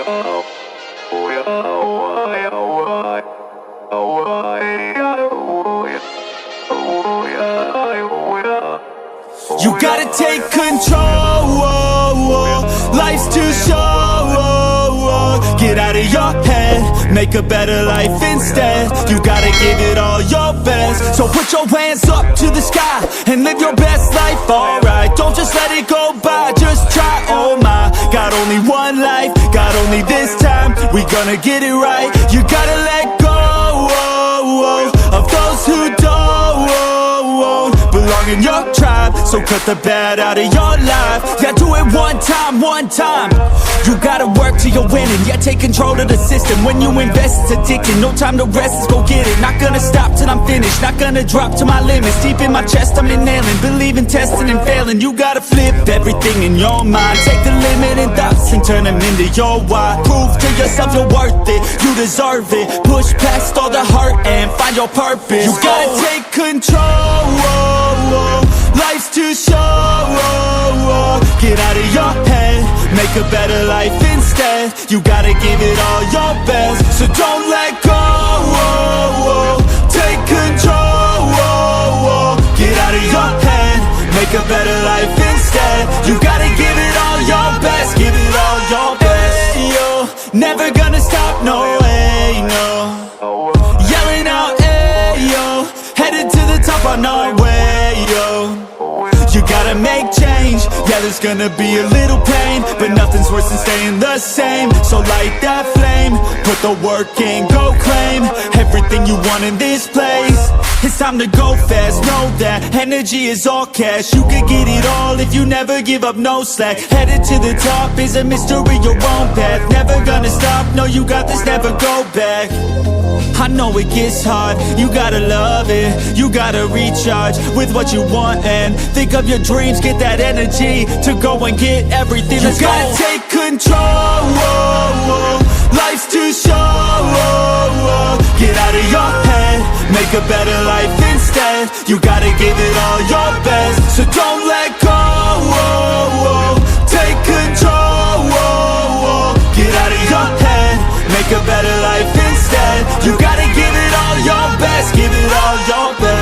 You gotta take control, life's too short. Get out of your head, make a better life instead. You gotta give it all your best. So put your hands up to the sky and live your best life, alright. Don't just let it go by, just try, oh my. Got only one life, got only this time. We gonna get it right. You gotta let go of those who don't belong in your tribe. So cut the bad out of your life. Yeah, do it one time, one time. You gotta work till you're winning. Yeah, take control of the system. When you invest, it's addicting. No time to rest, let's go get it. Not gonna stop till I'm finished. Not gonna drop to my limits. Deep in my chest, I'm inhaling. Believe in testing and failing. You gotta flip everything in your mind. Take the limiting thoughts and turn them into your why. Prove to yourself you're worth it. You deserve it. Push past all the hurt and find your purpose. You gotta take control. Life's too short. Get out of your head, make a better life instead. You gotta give it all your best. So don't let go. Take control. Get out of your head, make a better life instead. You gotta give it all your best. Give it all your best. Hey, yo, never gonna stop, no way, no. Yelling out, hey, yo, headed to the top on our way, yo. You gotta make change, yeah, there's gonna be a little pain, but nothing's worse than staying the same. So light that flame, put the work in, go claim everything you want in this place. It's time to go fast, know that energy is all cash. You can get it all if you never give up, no slack. Headed to the top is a mystery, your own path. Never gonna stop, no, you got this, never go back. I know it gets hard, you gotta love it. You gotta recharge with what you want and think of your dreams. Get that energy to go and get everything. Let's go. You gotta take control. Life's too short. Get out of your head, make a better life instead. You gotta give it all your best. So don't let go. Take control. Get out of your head, make a better life instead. You gotta give it all your best. Give it all your best.